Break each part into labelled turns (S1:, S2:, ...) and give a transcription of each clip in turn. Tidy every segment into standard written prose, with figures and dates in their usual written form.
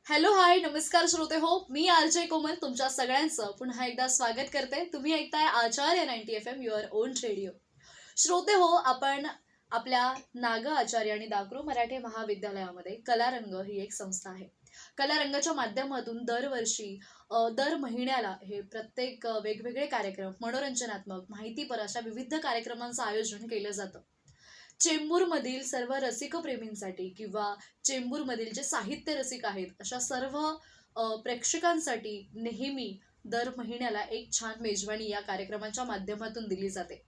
S1: Hello hi नमस्कार श्रोते हो, मी आरजे कोमल तुमच्या सगळ्यांचं पुन्हा एकदा स्वागत करते. तुम्ही ऐकताय आचार्य 90 FM युअर ओन रेडिओ. श्रोते हो, आपण आपल्या नाग आचार्य आणि दाकरू मराठी महाविद्यालयामध्ये कलारंग ही एक संस्था आहे. कलारंगाच्या माध्यमातून दरवर्षी दर महिन्याला हे प्रत्येक वेगवेगळे कार्यक्रम, मनोरंजनात्मक, माहितीपर अशा विविध कार्यक्रमांचं आयोजन केलं जातं. चेंबूरमधील सर्व रसिकप्रेमींसाठी किंवा चेंबूरमधील जे साहित्य रसिक आहेत अशा सर्व प्रेक्षकांसाठी नेहमी दर महिन्याला एक छान मेजवानी या कार्यक्रमाच्या माध्यमातून दिली जाते.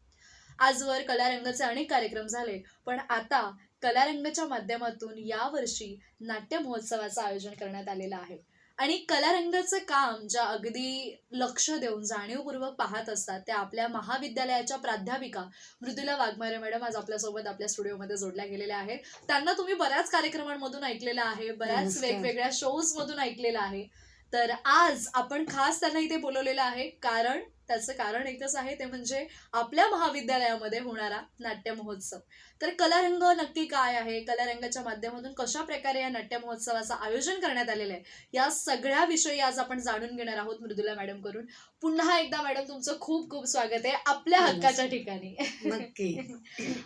S1: आजवर कलारंगाचे अनेक कार्यक्रम झाले, पण आता कलारंगाच्या माध्यमातून यावर्षी नाट्य महोत्सवाचं आयोजन करण्यात आलेलं आहे. आणि कलारंगाचं काम ज्या अगदी लक्ष देऊन जाणीवपूर्वक पाहत असतात त्या आपल्या महाविद्यालयाच्या प्राध्यापिका मृदुला वाघमारे मॅडम आज आपल्यासोबत आपल्या स्टुडिओमध्ये जोडल्या गेलेल्या आहेत. त्यांना तुम्ही बऱ्याच कार्यक्रमांमधून ऐकलेलं आहे, बऱ्याच
S2: नमस्कार.
S1: वेगवेगळ्या शोज मधून ऐकलेलं आहे. तर आज आपण खास त्यांना इथे बोलवलेलं आहे, कारण त्याचं कारण एकच आहे, ते म्हणजे आपल्या महाविद्यालयामध्ये होणारा नाट्य महोत्सव. तर कलारंग नक्की काय आहे, कलारंगाच्या माध्यमातून कशा प्रकारे या नाट्य महोत्सवाचं आयोजन करण्यात आलेलं आहे, या सगळ्या विषयी आज आपण जाणून घेणार आहोत मृदुला मॅडम करून. पुन्हा एकदा मॅडम तुमचं खूप खूप स्वागत आहे आपल्या हक्काच्या ठिकाणी.
S2: नक्की.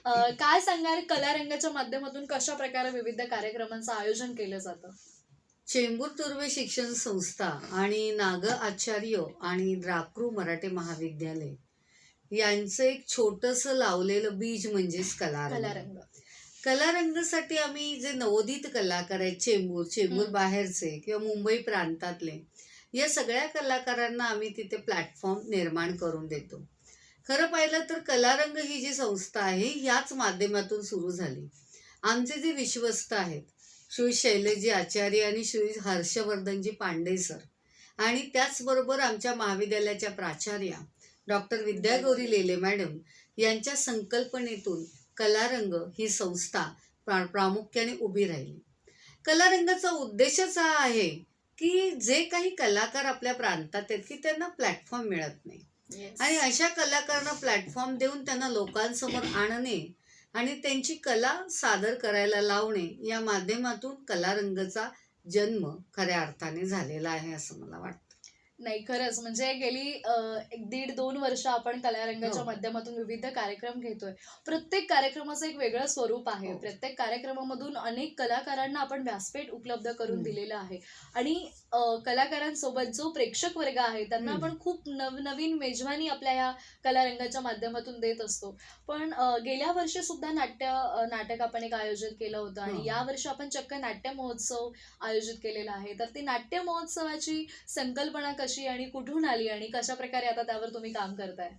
S1: काय सांगाल, कलारंगाच्या माध्यमातून कशा प्रकारे विविध कार्यक्रमांचं आयोजन केलं जातं?
S2: चेंबूर तुर्वे शिक्षण संस्था आणि नाग आचार्य आणि द्राक्रू मराठी महाविद्यालय यांचं एक छोटंसं लावलेलं बीज म्हणजेच कलारंग.
S1: कलारंग
S2: कलारंगासाठी आम्ही जे नवोदित कलाकार आहेत चेंबूर बाहेरचे किंवा मुंबई प्रांतातले, या सगळ्या कलाकारांना आम्ही तिथे प्लॅटफॉर्म निर्माण करून देतो. खरं पाहिलं तर कलारंग ही जी संस्था आहे याच माध्यमातून सुरू झाली. आमचे जे विश्वस्त आहेत श्री शैलेजी आचार्य आणि श्री हर्षवर्धनजी पांडे सर, आणि त्याचबरोबर आमच्या महाविद्यालयाच्या प्राचार्या डॉक्टर विद्यागौरी लेले मॅडम यांच्या संकल्पनेतून कलारंग ही संस्था प्रामुख्याने उभी राहिली. कलारंगाचा उद्देशच हा आहे की जे काही कलाकार आपल्या प्रांतात आहेत की त्यांना प्लॅटफॉर्म मिळत नाही, आणि अशा कलाकारांना प्लॅटफॉर्म देऊन त्यांना लोकांसमोर आणणे आणि त्यांची कला सादर करायला लावणे, या माध्यमातून कलारंगाचा जन्म खऱ्या अर्थाने झालेला आहे असं मला वाटतं.
S1: नाही, खरंच म्हणजे गेली 1-1.5-2 वर्ष आपण कलारंगाच्या माध्यमातून विविध कार्यक्रम घेतोय. प्रत्येक कार्यक्रमाचं एक वेगळं स्वरूप आहे. प्रत्येक कार्यक्रमामधून अनेक कलाकारांना आपण व्यासपीठ उपलब्ध करून दिलेलं आहे. आणि कलाकारांसोबत जो प्रेक्षक वर्ग आहे त्यांना आपण खूप नवनवीन मेजवानी आपल्या या कलारंगाच्या माध्यमातून देत असतो. पण गेल्या वर्षी सुद्धा नाटक आपण एक आयोजित केलं होतं, आणि यावर्षी आपण चक्क नाट्य महोत्सव आयोजित केलेला आहे. तर ती नाट्य महोत्सवाची संकल्पना कशी आणि कुठून आली, आणि कशा प्रकारे आता त्यावर तुम्ही काम करताय?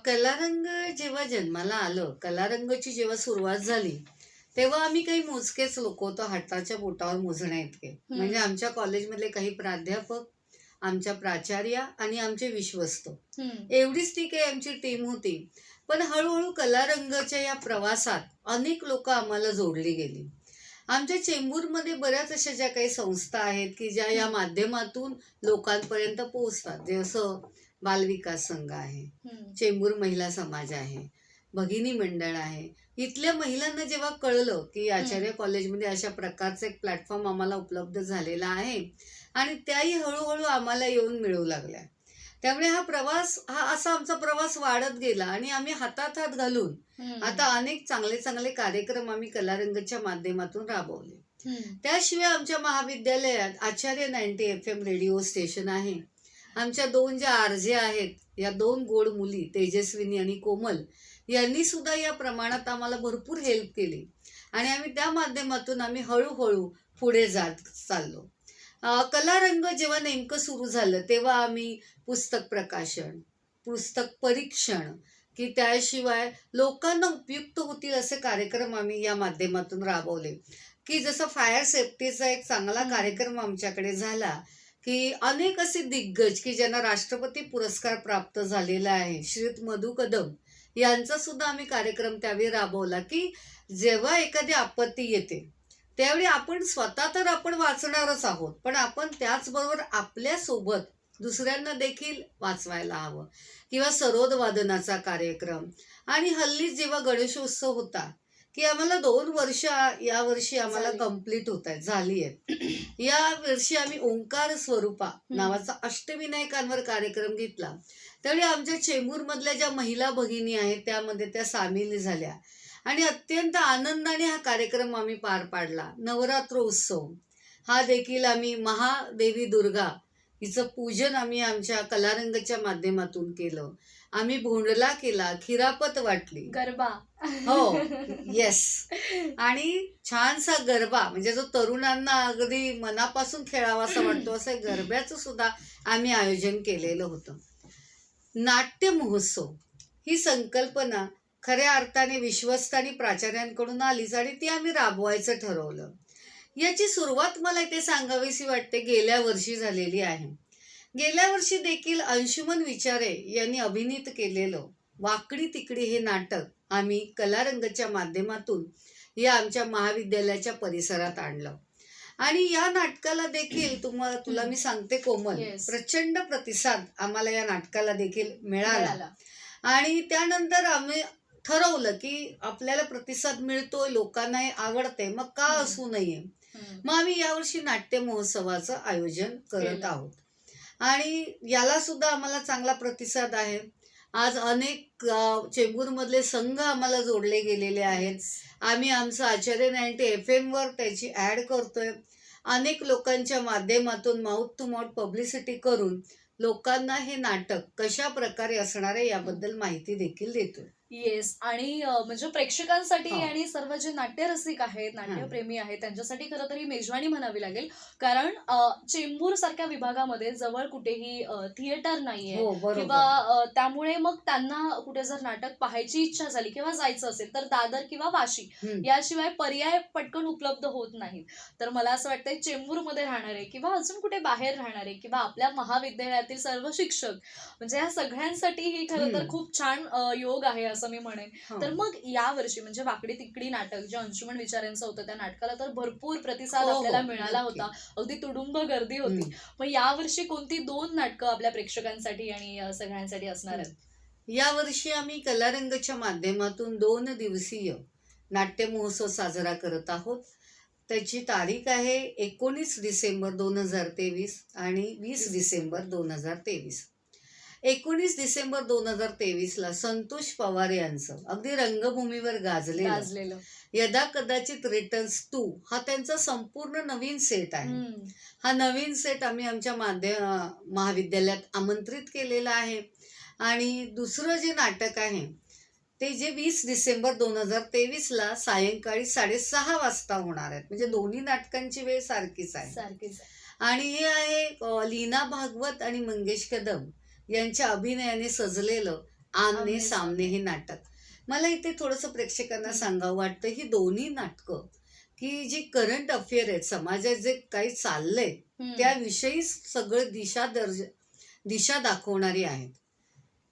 S2: कलारंग जेव्हा जन्माला आलं, कलारंगाची जेव्हा सुरुवात झाली, तेव्हा आम्ही काही मोजकेच लोक होतो, हाताच्या बोटावर मोजण्या इतके. म्हणजे आमच्या कॉलेजमधले काही प्राध्यापक, आमच्या प्राचार्या आणि आमचे विश्वस्त, एवढीच ती काही आमची टीम होती. पण हळूहळू कलारंगाच्या या प्रवासात अनेक लोक आम्हाला जोडली गेली. आमच्या चेंबूरमध्ये बऱ्याच अशा ज्या काही संस्था आहेत की ज्या या माध्यमातून लोकांपर्यंत पोहोचतात, जसं बालविकास संघ आहे, चेंबूर महिला समाज आहे, भगिनी मंडळ आहे. इथल्या महिलांना जेव्हा कळलं की आचार्य कॉलेजमध्ये अशा प्रकारचा एक प्लॅटफॉर्म आम्हाला उपलब्ध झालेला आहे, आणि त्याही हळूहळू आम्हाला येऊन मिळू लागल्या. त्यामुळे हा असा आमचा प्रवास वाढत गेला, आणि आम्ही हातात हात घालून आता अनेक चांगले चांगले कार्यक्रम आम्ही कलारंगाच्या माध्यमातून राबवले. त्याशिवाय आमच्या महाविद्यालयात आचार्य 90 FM रेडिओ स्टेशन आहे. आमच्या 2 ज्या आरजे आहेत, या 2 गोड मुली तेजस्विनी आणि कोमल, यांनी सुद्धा या प्रमाणात आम्हाला भरपूर हेल्प केली, आणि आम्ही त्या माध्यमातून आम्ही हळूहळू पुढे जात चाललो. कलारंग जेव्हा नेमकं सुरू झालं तेव्हा आम्ही पुस्तक प्रकाशन, पुस्तक परीक्षण, की त्याशिवाय लोकांना उपयुक्त होतील असे कार्यक्रम आम्ही या माध्यमातून राबवले. की जसं फायर सेफ्टीचा एक चांगला कार्यक्रम आमच्याकडे झाला, की अनेक असे दिग्गज की ज्यांना राष्ट्रपती पुरस्कार प्राप्त झालेला आहे, श्रीयुत मधु कदम यांचा सुद्धा आम्ही कार्यक्रम त्यावेळी राबवला. की जेव्हा एखादी आपत्ती येते त्यावेळी आपण स्वतः तर आपण वाचणारच आहोत, पण आपण त्याचबरोबर आपल्यासोबत दुसऱ्यांना देखील वाचवायला हवं. किंवा सरोद वादनाचा कार्यक्रम, आणि हल्ली जेव्हा गणेशोत्सव होता की आम्हाला 2 वर्ष या वर्षी आम्हाला
S1: झाली.
S2: कंप्लीट होत आहेत, झाली आहेत. या वर्षी आम्ही ओंकार स्वरूपा नावाचा अष्टविनायकांवर कार्यक्रम घेतला. त्यावेळी आमच्या चेंबूरमधल्या ज्या महिला भगिनी आहेत त्यामध्ये त्या सामील झाल्या आणि अत्यंत आनंदाने हा कार्यक्रम आम्ही पार पाडला. नवरात्र उत्सव हा देखील आम्ही महादेवी दुर्गा हिचं पूजन आम्ही आमच्या कलारंगच्या माध्यमातून केलं. आम्ही भोंडला केला, खिरापत वाटली.
S1: गरबा.
S2: हो, येस. आणि छानसा गरबा म्हणजे जो तरुणांना अगदी मनापासून खेळावासा वाटतो असं गरब्याचं सुद्धा आम्ही आयोजन केलेलं होतं. नाट्य महोत्सव ही संकल्पना खऱ्या अर्थाने विश्वस्त आणि प्राचार्यांकडून आलीच आणि ती आम्ही राबवायचं ठरवलं. याची सुरुवात मला इथे सांगावीशी वाटते गेल्या वर्षी झालेली आहे. गेल्या वर्षी देखील अंशुमन विचारे यांनी अभिनीत केलेलं वाकडी तिकडी हे नाटक आम्ही कलारंगच्या माध्यमातून या आमच्या महाविद्यालयाच्या परिसरात आणलं आणि या नाटकाला देखील तुला मी सांगते कोमल,
S1: Yes.
S2: प्रचंड प्रतिसाद आम्हाला या नाटकाला देखील मिळाला.
S1: मिळाला.
S2: आणि त्यानंतर आम्ही ठरवलं की आपल्याला प्रतिसाद मिळतोय, लोकांना हे आवडते, मग का असू नये. मग आम्ही यावर्षी नाट्य महोत्सवाचं आयोजन करत
S1: केलं.
S2: आहोत आणि याला सुद्धा आम्हाला चांगला प्रतिसाद आहे. आज अनेक चेंबूरमधले संघ आम्हाला जोडले गेलेले आहेत. आम्ही आमचं आचार्य 90 FM वर त्याची ॲड करतोय. अनेक लोकांच्या माध्यमातून माउथ टू माउथ पब्लिसिटी करून लोकांना हे नाटक कशा प्रकारे असणार आहे याबद्दल माहिती देखील देतोय.
S1: येस. आणि म्हणजे प्रेक्षकांसाठी
S2: हो.
S1: आणि सर्व जे नाट्यरसिक आहेत, नाट्यप्रेमी आहेत, त्यांच्यासाठी खरं तर ही मेजवानी म्हणावी लागेल. कारण चेंबूर सारख्या विभागामध्ये जवळ कुठेही थिएटर नाहीये
S2: हो,
S1: किंवा
S2: बरोबर.
S1: त्यामुळे मग त्यांना कुठे जर नाटक पाहायची इच्छा झाली किंवा जायचं असेल तर दादर किंवा वाशी
S2: हम्म.
S1: याशिवाय पर्याय पटकन उपलब्ध होत नाहीत. तर मला असं वाटतंय चेंबूरमध्ये राहणारे किंवा अजून कुठे बाहेर राहणारे किंवा आपल्या महाविद्यालयातील सर्व शिक्षक म्हणजे या सगळ्यांसाठी ही खरं तर खूप छान योग आहे असं मी म्हणेन.
S2: हो.
S1: तर मग यावर्षी म्हणजे वाकडी तिकडी नाटक जे अंशुमन विचारांचं होतं त्या नाटकाला तर भरपूर प्रतिसाद
S2: हो, हो,
S1: आपल्याला मिळाला
S2: नक्की.
S1: होता. अगदी तुडुंब गर्दी होती.
S2: हम्म.
S1: मग यावर्षी कोणती 2 नाटकं आपल्या प्रेक्षकांसाठी आणि सगळ्यांसाठी असणार आहेत?
S2: यावर्षी आम्ही कलारंगच्या माध्यमातून 2 दिवसीय नाट्य महोत्सव साजरा करत आहोत. त्याची तारीख आहे 19 डिसेंबर 2023 आणि 20 डिसेंबर 2023. 19 डिसेंबर 2023ला संतोष पवार यांचं अगदी रंगभूमीवर गाजलेलं यदा कदाचित रिटर्न्स 2 हा त्यांचा संपूर्ण नवीन सेट आहे. हा नवीन सेट आम्ही आमच्या महाविद्यालयात आमंत्रित केलेला आहे. आणि दुसरं जे नाटक आहे ते जे 20 डिसेंबर 2023ला सायंकाळी 6:30 वाजता होणार आहेत. म्हणजे दोन्ही नाटकांची वेळ सारखीच आहे.
S1: सारखीच.
S2: आणि हे आहे लीना भागवत आणि मंगेश कदम यांच्या अभिनयाने सजलेलं आमने सामने हे नाटक. मला इथे थोडंसं प्रेक्षकांना सांगावं वाटतं ही दोन्ही नाटकं की जी करंट अफेअर आहेत, समाजात जे काही चाललंय त्याविषयी सगळं दिशा दाखवणारी आहेत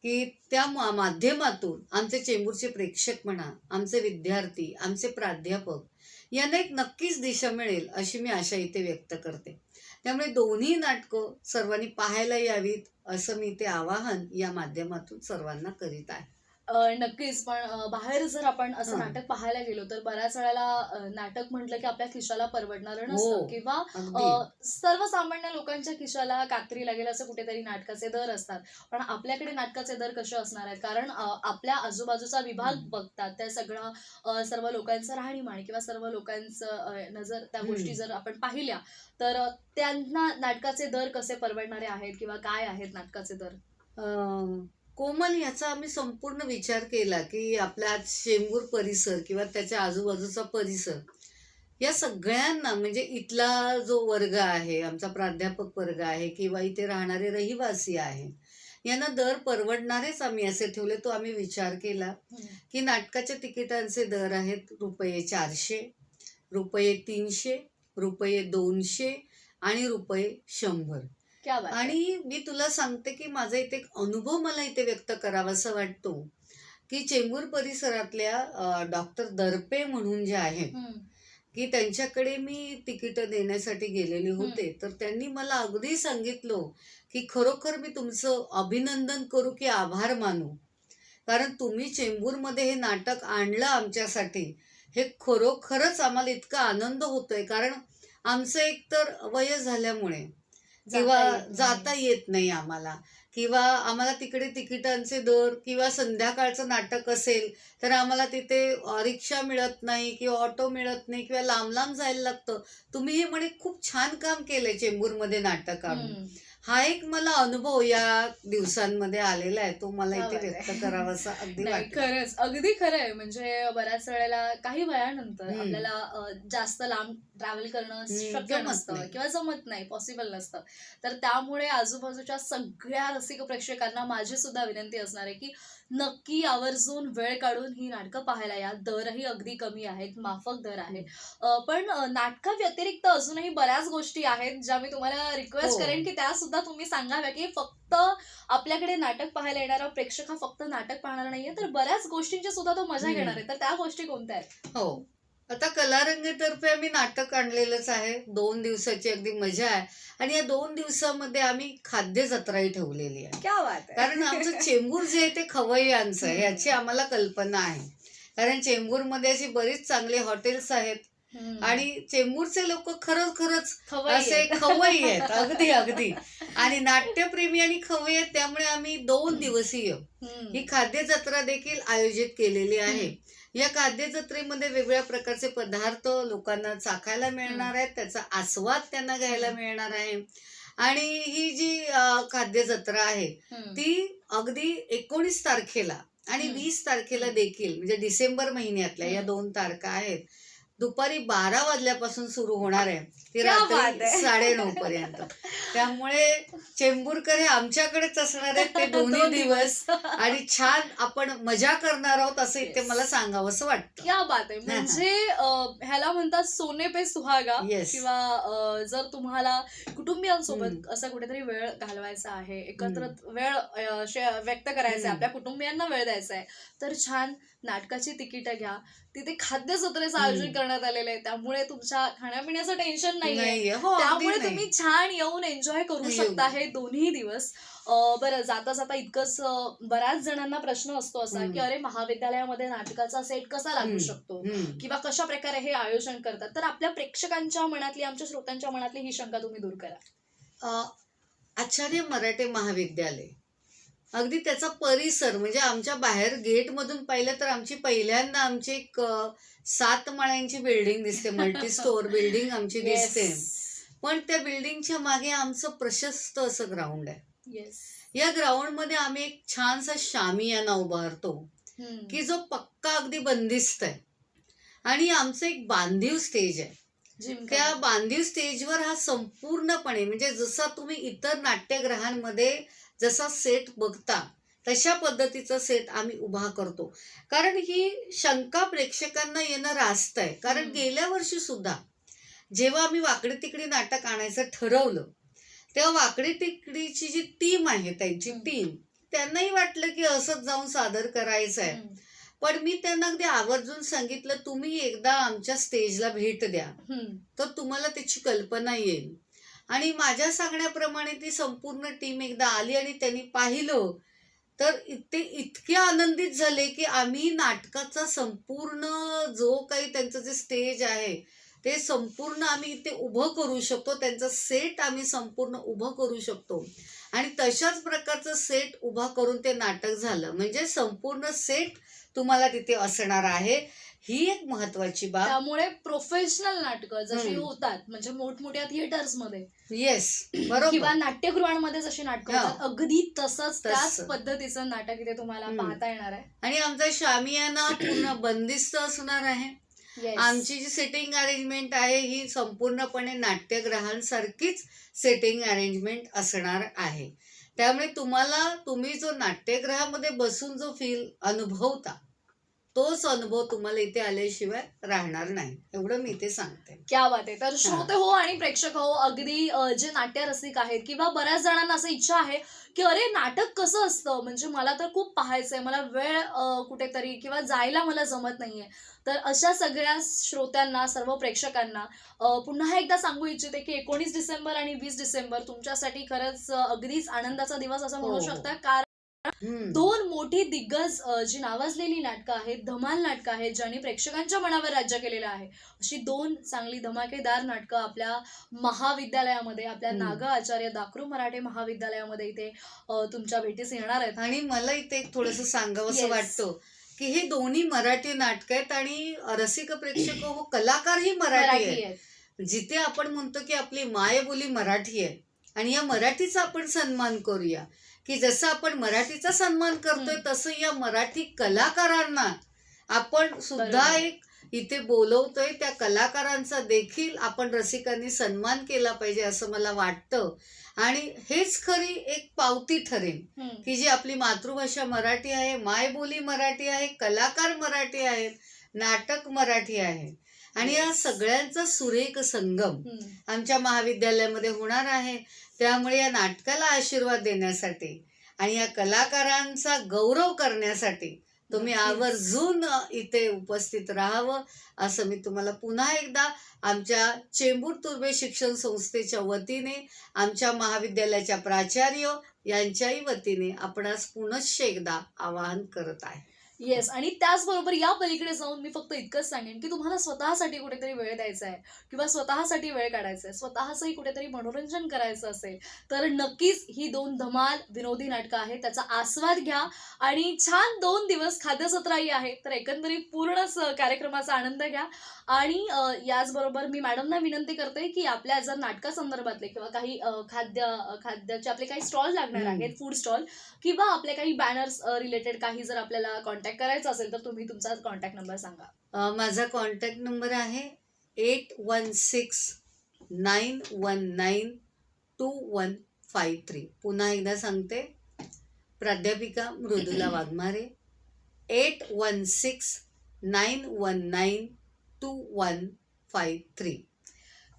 S2: की त्या माध्यमातून आमचे चेंबूरचे प्रेक्षक म्हणा, आमचे विद्यार्थी, आमचे प्राध्यापक यांना एक नक्कीच दिशा मिळेल अशी मी आशा इथे व्यक्त करते. त्यामुळे दोन्ही नाटकं सर्वांनी पाहायला यावीत असं मी ते आवाहन या माध्यमातून सर्वांना करीत आहे.
S1: नक्कीच. पण बाहेर जर आपण असं नाटक पाहायला गेलो तर बऱ्याच वेळेला नाटक म्हटलं की आपल्या खिशाला परवडणारं नसतं किंवा सर्वसामान्य लोकांच्या खिशाला कात्री लागेल असं कुठेतरी नाटकाचे दर असतात. पण आपल्याकडे नाटकाचे दर कसे असणार आहेत? कारण आपल्या आजूबाजूचा विभाग बघतात त्या सर्व लोकांचं राहणीमान किंवा सर्व लोकांचं नजर त्या गोष्टी जर आपण पाहिल्या तर त्यांना नाटकाचे दर कसे परवडणारे आहेत किंवा काय आहेत नाटकाचे दर?
S2: कोमल, याचा आम्ही संपूर्ण विचार केला की आपला चेंबूर परिसर किंवा त्याच्या आजूबाजूचा परिसर या सगळ्यांना म्हणजे इथला जो वर्ग आहे, आमचा प्राध्यापक वर्ग आहे किंवा इथे राहणारे रहिवासी आहे यांना दर परवडणारेच आम्ही असे ठेवले. तो आम्ही विचार केला की नाटकाच्या तिकिटांचे दर आहेत ₹400, ₹300, ₹200 आणि ₹100. आणि मी तुला सांगते की माझा इथे एक अनुभव मला इथे व्यक्त करावासा वाटतो की चेंबूर परिसरातल्या डॉक्टर दर्पे म्हणून जे आहेत की त्यांच्याकडे मी तिकीटं देण्यासाठी गेलेले होते. तर त्यांनी मला अगदी सांगितलं की खरोखर मी तुमचं अभिनंदन करू की आभार मानू, कारण तुम्ही चेंबूरमध्ये हे नाटक आणलं आमच्यासाठी हे खरोखरच आम्हाला इतका आनंद होतोय, कारण आमचं एकतर वय झाल्यामुळे किंवा जाता येत नाही आम्हाला, किंवा आम्हाला तिकडे तिकिटांचे दर, किंवा संध्याकाळचं नाटक असेल तर आम्हाला तिथे रिक्षा मिळत नाही किंवा ऑटो मिळत नाही किंवा लांब लांब जायला लागतं. तुम्ही हे म्हणे खूप छान काम केलंय चेंबूरमध्ये नाटक काढून. हा एक मला अनुभव या दिवसांमध्ये आलेला आहे, तो मला इथे व्यक्त करावासा अगदी
S1: नाही,
S2: वाटतं.
S1: खरंच अगदी खरं आहे. म्हणजे बऱ्याच वेळेला काही वयानंतर
S2: हम्म.
S1: आपल्याला जास्त लांब ट्रॅव्हल करणं शक्य
S2: जमत
S1: नसतं
S2: नाही.
S1: किंवा जमत नाही, पॉसिबल नसतं. तर त्यामुळे आजूबाजूच्या सगळ्या रसिक प्रेक्षकांना माझी सुद्धा विनंती असणार आहे की नक्की आवर्जून वेळ काढून ही नाटकं पाहायला या. दरही अगदी कमी आहेत, माफक दर आहे. पण नाटकाव्यतिरिक्त अजूनही बऱ्याच गोष्टी आहेत ज्या मी तुम्हाला रिक्वेस्ट
S2: हो.
S1: करेन की त्या सुद्धा तुम्ही सांगाव्या, की फक्त आपल्याकडे नाटक पाहायला येणारा प्रेक्षक हा फक्त नाटक पाहणार नाहीये, तर बऱ्याच गोष्टींची सुद्धा तो मजा घेणार आहे. तर त्या गोष्टी कोणत्या आहेत?
S2: हो, आता कलारंगतर्फे आम्ही नाटक आणलेलंच आहे. 2 दिवसाची अगदी मजा आहे, आणि या 2 दिवसामध्ये आम्ही खाद्य जत्राही ठेवलेली आहे.
S1: क्या बात आहे.
S2: कारण आमचं चेंबूर जे आहे ते खवय्यांचं आहे, याची आम्हाला कल्पना आहे. कारण चेंबूरमध्ये अशी बरीच चांगले हॉटेल्स आहेत, आणि चेंबूरचे लोक खरंच
S1: खवय्ये
S2: असे
S1: आहेत.
S2: खवय्ये आहेत, अगदी अगदी, आणि नाट्यप्रेमी आणि खवय्ये आहेत. त्यामुळे आम्ही 2 दिवसीय ही खाद्य जत्रा देखील आयोजित केलेली आहे. या खाद्य जत्रेमध्ये वेगवेगळ्या प्रकारचे पदार्थ लोकांना चाखायला मिळणार आहेत, त्याचा आस्वाद त्यांना घ्यायला मिळणार आहे. आणि ही जी खाद्य जत्रा आहे ती अगदी 19 तारखेला आणि 20 तारखेला देखील, म्हणजे डिसेंबर महिन्यातल्या या 2 तारखा आहेत, दुपारी 12 वाजल्यापासून सुरू होणार आहे, ती
S1: क्या बात
S2: रात्री
S1: आहे.
S2: 9:30 पर्यंत. त्यामुळे चेंबूरकर हे आमच्याकडेच असणार आहेत ते दोन्ही दिवस, आणि छान आपण मजा करणार आहोत, असं इथे
S1: Yes.
S2: मला सांगावंसं वाटतं.
S1: क्या बात आहे. म्हणजे ह्याला म्हणतात सोने पे सुहागा.
S2: Yes.
S1: किंवा जर तुम्हाला कुटुंबियांसोबत असं कुठेतरी वेळ घालवायचा आहे, एकत्र वेळ व्यक्त करायचा आहे, आपल्या कुटुंबियांना वेळ द्यायचा आहे, तर छान नाटकाची तिकीटं घ्या. तिथे खाद्य जत्रेचं आयोजन करण्यात आलेलं आहे, त्यामुळे तुमच्या खाण्यापिण्याचं टेन्शन नाहीये.
S2: नाहीये. हो, अगदी
S1: त्यामुळे
S2: नाही.
S1: तुम्ही छान येऊन एन्जॉय करू
S2: येऊ.
S1: शकता हे दोन्ही दिवस. बरं, जाता जाता इतकंच, बऱ्याच जणांना प्रश्न असतो असा की अरे, महाविद्यालयामध्ये नाटकाचा सेट कसा लागू शकतो किंवा कशा प्रकारे हे आयोजन करतात. तर आपल्या प्रेक्षकांच्या मनातली, आमच्या श्रोत्यांच्या मनातली ही शंका तुम्ही दूर करा.
S2: आचार्य मराठे महाविद्यालय, अगदी त्याचा परिसर, म्हणजे आमच्या बाहेर गेट मधून पाहिलं तर पहिल्यांदा आमची एक 7 माळ्यांची बिल्डिंग दिसते, मल्टी स्टोअर बिल्डिंग आमची दिसते.
S1: Yes.
S2: पण त्या बिल्डिंगच्या मागे आमचं प्रशस्त असं ग्राउंड आहे.
S1: Yes.
S2: या ग्राउंड मध्ये आम्ही एक छानसा शामियाना उभारतो की जो पक्का अगदी बंदिस्त आहे, आणि आमचं एक बांधीव स्टेज आहे. त्या बांधीव स्टेजवर हा संपूर्णपणे, म्हणजे जसा तुम्ही इतर नाट्यगृहांमध्ये जसा सेट बघता तशा पद्धतीचा सेट आम्ही उभा करतो. कारण ही शंका प्रेक्षकांना येणं रास्त आहे. कारण गेल्या वर्षी सुद्धा जेव्हा आम्ही वाकडी तिकडी नाटक आणायचं ठरवलं, तेव्हा वाकडी तिकडीची जी टीम आहे, त्यांची टीम, त्यांनाही वाटलं की असंच जाऊन सादर करायचं आहे. पण मी त्यांना अगदी आवर्जून सांगितलं, तुम्ही एकदा आमच्या स्टेजला भेट द्या, तर तुम्हाला त्याची कल्पना येईल. आणि माझ्या सांगण्याप्रमाणे ती संपूर्ण टीम एकदा आली आणि त्यांनी पाहिलं, तर ते इतके आनंदित झाले की आम्ही नाटकाचा संपूर्ण जो काही त्यांचं जे स्टेज आहे ते संपूर्ण आम्ही इथे उभं करू शकतो, त्यांचं सेट आम्ही संपूर्ण उभं करू शकतो. आणि तशाच प्रकारचं सेट उभा करून ते नाटक झालं. म्हणजे संपूर्ण सेट तुम्हाला तिथे असणार आहे, ही एक महत्वाची बाब.
S1: त्यामुळे प्रोफेशनल नाटकं जशी होतात, म्हणजे मोठमोठ्या थिएटर्स मध्ये,
S2: येस, बरोबर,
S1: किंवा नाट्यगृहांमध्ये जशी नाटकं होतात, अगदी तसंच त्याच
S2: तसं.
S1: पद्धतीचं नाटक इथे तुम्हाला पाहता येणार आहे.
S2: आणि आमचा शामियाना पूर्ण बंदिस्त असणार आहे.
S1: Yes.
S2: आमची जी सेटिंग अरेंजमेंट आहे ही संपूर्णपणे नाट्यगृहांसारखीच सेटिंग अरेंजमेंट असणार आहे. त्यामुळे तुम्ही जो नाट्यगृहामध्ये बसून जो फील अनुभवता, तोच अनुभव तुम्हाला इथे आल्याशिवाय राहणार नाही, एवढं मी इथे सांगते.
S1: क्या बात आहे. तर श्रोते हो आणि प्रेक्षक हो, अगदी जे नाट्यरसिक आहेत किंवा बऱ्याच जणांना असं इच्छा आहे की अरे, नाटक कसं असतं, म्हणजे मला तर खूप पाहायचंय, मला वेळ कुठेतरी किंवा जायला मला जमत नाहीये. तर अशा सगळ्या श्रोत्यांना, सर्व प्रेक्षकांना पुन्हा एकदा सांगू इच्छिते की 19 डिसेंबर आणि 20 डिसेंबर तुमच्यासाठी खरंच अगदीच आनंदाचा दिवस असं म्हणू शकता. कारण दोन मोठी दिग्गज जी नावाजलेली नाटकं आहेत, धमाल नाटकं आहेत, ज्यांनी प्रेक्षकांच्या मनावर राज्य केलेलं आहे, अशी दोन चांगली धमाकेदार नाटकं आपल्या महाविद्यालयामध्ये, आपल्या नागा आचार्य दाखरू मराठे महाविद्यालयामध्ये इथे तुमच्या भेटीस येणार आहेत.
S2: आणि मला इथे एक थोडंसं सांगावंसं
S1: Yes.
S2: वाटतं की हे दोन्ही मराठी नाटक आहेत आणि रसिक प्रेक्षक हो कलाकारही मराठी
S1: मराठी
S2: आहेत.
S1: आहेत.
S2: जिथे आपण म्हणतो की आपली मायबोली मराठी आहे आणि या मराठीचा आपण सन्मान करूया, की जसं आपण मराठीचा सन्मान करतोय तसं या मराठी कलाकारांना आपण सुद्धा
S1: बरोबर.
S2: एक इथे बोलवतोय. त्या कलाकारांचा देखील आपण रसिकांनी सन्मान केला पाहिजे असं मला वाटतं. आणि हेच खरी एक पावती ठरेल
S1: हम्म.
S2: की जी आपली मातृभाषा मराठी आहे, मायबोली मराठी आहे, कलाकार मराठी आहेत, नाटक मराठी आहे आणि या सगळ्यांचा सुरेख संगम
S1: हम्म.
S2: आमच्या महाविद्यालयामध्ये होणार आहे. त्यामुळे या नाटकाला आशीर्वाद देण्यासाठी आणि या कलाकारांचा गौरव करण्यासाठी तुम्ही
S1: नक्कीच.
S2: आवर्जून इथे उपस्थित राहावं असं मी तुम्हाला पुन्हा एकदा आमच्या चेंबूर तुर्बे शिक्षण संस्थेच्या वतीने, आमच्या महाविद्यालयाच्या प्राचार्य यांच्याही वतीने आपणास पुनश्च एकदा आवाहन करत आहे.
S1: येस. आणि त्याचबरोबर या पलीकडे जाऊन मी फक्त इतकंच सांगेन की तुम्हाला स्वतःसाठी कुठेतरी वेळ द्यायचा आहे किंवा स्वतःसाठी वेळ काढायचा आहे, स्वतःचंही कुठेतरी मनोरंजन करायचं असेल तर नक्कीच ही दोन धमाल विनोदी नाटकं आहेत, त्याचा आस्वाद घ्या. आणि छान 2 दिवस खाद्यसत्रही आहे, तर एकंदरीत पूर्णच कार्यक्रमाचा आनंद घ्या. आणि याचबरोबर मी मॅडमना विनंती करते की आपल्या जर नाटकासंदर्भातले किंवा काही खाद्याचे आपले काही स्टॉल लागणार आहेत, फूड स्टॉल किंवा आपले काही बॅनर्स रिलेटेड काही जर आपल्याला कॉन्टॅक्ट करायचं असेल तर तुम्ही तुमचा कॉन्टॅक्ट नंबर सांगा.
S2: माझा कॉन्टॅक्ट नंबर आहे 8169192153. पुन्हा एकदा सांगते, प्राध्यापिका मृदुला वाघमारे, 8169192153.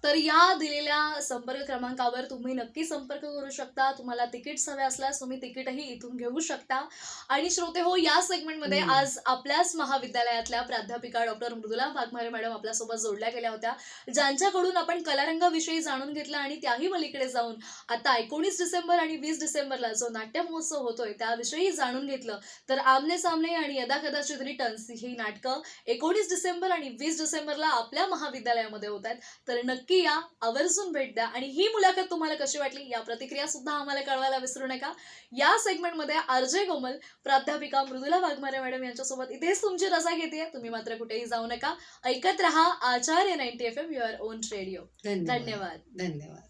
S1: तर या दिलेल्या संपर्क क्रमांकावर तुम्ही नक्की संपर्क करू शकता. तुम्हाला तिकीट्स हवे असल्यास तुम्ही तिकीटही इथून घेऊ शकता. आणि श्रोते हो, या सेगमेंटमध्ये आज आपल्याच महाविद्यालयातल्या प्राध्यापिका डॉक्टर मृदुला वाघमारे मॅडम आपल्यासोबत जोडल्या गेल्या होत्या, ज्यांच्याकडून आपण कलारंगाविषयी जाणून घेतलं आणि त्याही पलीकडे जाऊन आता 19 डिसेंबर आणि 20 डिसेंबरला जो नाट्य महोत्सव होतोय त्याविषयी जाणून घेतलं. तर आमने सामने आणि यदा कदाचित रिटर्न्स ही नाटकं 19 डिसेंबर आणि 20 डिसेंबरला आपल्या महाविद्यालयामध्ये होत आहेत. तर नक्की या, आवर्जून भेट द्या. आणि ही मुलाखत तुम्हाला कशी वाटली या प्रतिक्रिया सुद्धा आम्हाला कळवायला विसरू नका. या सेगमेंटमध्ये आरजे कोमल, प्राध्यापिका मृदुला वाघमारे मॅडम यांच्यासोबत इथेच तुमची रजा घेते. तुम्ही मात्र कुठेही जाऊ नका. ऐकत रहा आचार्य 90 FM, युअर ओन रेडिओ.
S2: धन्यवाद.
S1: धन्यवाद.
S2: धन्यवाद.